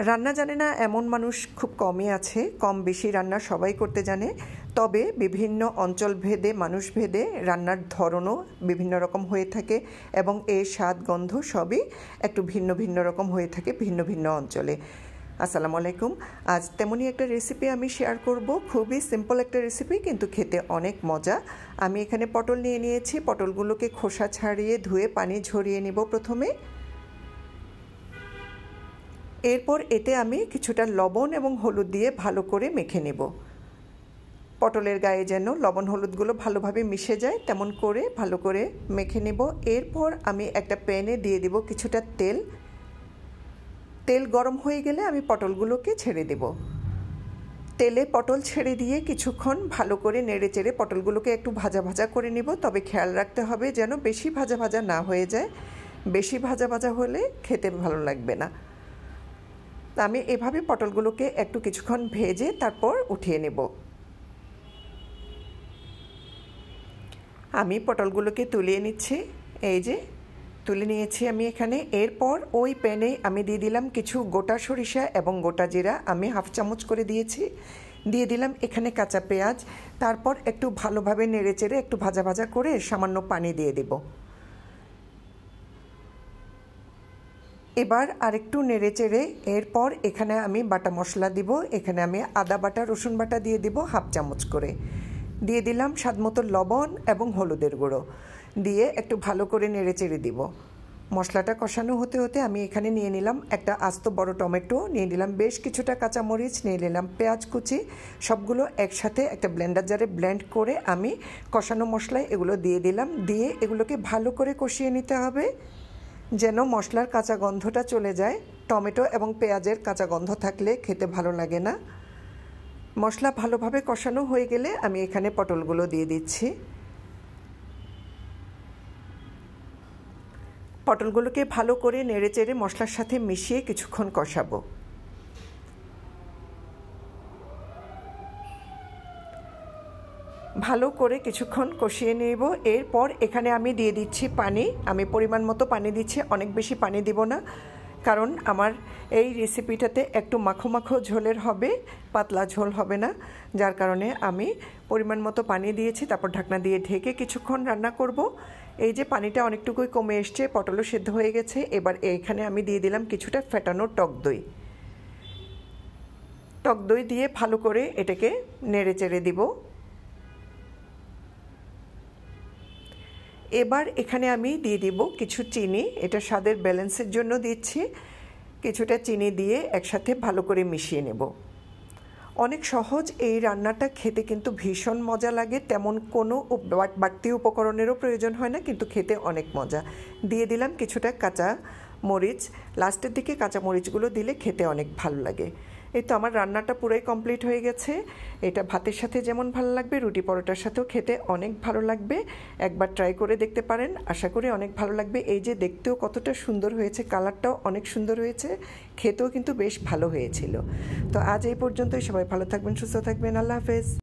রান্না জানে না এমন মানুষ খুব কমই আছে। কম বেশি রান্না সবাই করতে জানে, তবে বিভিন্ন অঞ্চল ভেদে মানুষ ভেদে রান্নার ধরনও বিভিন্ন রকম হয়ে থাকে এবং এর স্বাদ গন্ধ সবই একটু ভিন্ন ভিন্ন রকম হয়ে থাকে ভিন্ন ভিন্ন অঞ্চলে। আসসালামু আলাইকুম। আজ তেমনই একটা রেসিপি আমি শেয়ার করব। খুবই সিম্পল একটা রেসিপি, কিন্তু খেতে অনেক মজা। আমি এখানে পটল নিয়ে নিয়েছি। পটলগুলোকে খোসা ছাড়িয়ে ধুয়ে পানি ঝরিয়ে নেব প্রথমে। এরপর এতে আমি কিছুটা লবণ এবং হলুদ দিয়ে ভালো করে মেখে নেব। পটলের গায়ে যেন লবণ হলুদগুলো ভালোভাবে মিশে যায় তেমন করে ভালো করে মেখে নেব। এরপর আমি একটা প্যানে দিয়ে দেব কিছুটা তেল। তেল গরম হয়ে গেলে আমি পটলগুলোকে ছেড়ে দেব। তেলে পটল ছেড়ে দিয়ে কিছুক্ষণ ভালো করে নেড়ে চেড়ে পটলগুলোকে একটু ভাজা ভাজা করে নেব। তবে খেয়াল রাখতে হবে যেন বেশি ভাজা ভাজা না হয়ে যায়। বেশি ভাজা ভাজা হলে খেতে ভালো লাগবে না। আমি এভাবে পটলগুলোকে একটু কিছুক্ষণ ভেজে তারপর উঠিয়ে নেব। আমি পটলগুলোকে তুলিয়ে নিচ্ছি। এই যে তুলে নিয়েছি আমি এখানে। এরপর ওই প্যানে আমি দিয়ে দিলাম কিছু গোটা সরিষা এবং গোটা জিরা। আমি হাফ চামচ করে দিয়েছি। দিয়ে দিলাম এখানে কাঁচা পেঁয়াজ। তারপর একটু ভালোভাবে নেড়ে চেড়ে একটু ভাজা ভাজা করে সামান্য পানি দিয়ে দেব। এবার আরেকটু নেড়ে চেড়ে এরপর এখানে আমি বাটা মশলা দিব। এখানে আমি আদা বাটা রসুন বাটা দিয়ে দিব হাফ চামচ করে। দিয়ে দিলাম স্বাদমতো লবণ এবং হলুদের গুঁড়ো দিয়ে একটু ভালো করে নেড়ে চেড়ে দিব। মশলাটা কষানো হতে হতে আমি এখানে নিয়ে নিলাম একটা আস্ত বড় টমেটো, নিয়ে নিলাম বেশ কিছুটা কাঁচামরিচ, নিয়ে নিলাম পেঁয়াজ কুচি। সবগুলো একসাথে একটা ব্লেন্ডার জারে ব্লেন্ড করে আমি কষানো মশলায় এগুলো দিয়ে দিলাম। দিয়ে এগুলোকে ভালো করে কষিয়ে নিতে হবে যেন মশলার কাঁচা গন্ধটা চলে যায়। টমেটো এবং পেঁয়াজের কাঁচা গন্ধ থাকলে খেতে ভালো লাগে না। মশলা ভালোভাবে কষানো হয়ে গেলে আমি এখানে পটলগুলো দিয়ে দিচ্ছি। পটলগুলোকে ভালো করে নেড়ে চেড়ে মশলার সাথে মিশিয়ে কিছুক্ষণ কষাবো। ভালো করে কিছুক্ষণ কষিয়ে নেব। এরপর এখানে আমি দিয়ে দিচ্ছি পানি। আমি পরিমাণ মতো পানি দিচ্ছি, অনেক বেশি পানি দিব না, কারণ আমার এই রেসিপিটাতে একটু মাখো মাখো ঝোলের হবে, পাতলা ঝোল হবে না। যার কারণে আমি পরিমাণ মতো পানি দিয়েছি। তারপর ঢাকনা দিয়ে ঢেকে কিছুক্ষণ রান্না করব। এই যে পানিটা অনেকটুকুই কমে এসছে, পটলও সেদ্ধ হয়ে গেছে। এবার এইখানে আমি দিয়ে দিলাম কিছুটা ফেটানো টক দই। টক দই দিয়ে ভালো করে এটাকে নেড়ে চেড়ে দিব। এবার এখানে আমি দিয়ে দিব কিছু চিনি। এটা স্বাদের ব্যালেন্সের জন্য দিচ্ছি। কিছুটা চিনি দিয়ে একসাথে ভালো করে মিশিয়ে নেব। অনেক সহজ এই রান্নাটা, খেতে কিন্তু ভীষণ মজা লাগে। তেমন কোনো বাড়তি উপকরণেরও প্রয়োজন হয় না, কিন্তু খেতে অনেক মজা। দিয়ে দিলাম কিছুটা কাঁচা মরিচ। লাস্টের দিকে কাঁচা মরিচগুলো দিলে খেতে অনেক ভালো লাগে। এই তো আমার রান্নাটা পুরাই কমপ্লিট হয়ে গেছে। এটা ভাতের সাথে যেমন ভালো লাগবে, রুটি পরোটার সাথেও খেতে অনেক ভালো লাগবে। একবার ট্রাই করে দেখতে পারেন, আশা করি অনেক ভালো লাগবে। এই যে দেখতেও কতটা সুন্দর হয়েছে, কালারটাও অনেক সুন্দর হয়েছে, খেতেও কিন্তু বেশ ভালো হয়েছিল। তো আজ এই পর্যন্তই। সবাই ভালো থাকবেন, সুস্থ থাকবেন। আল্লাহ হাফেজ।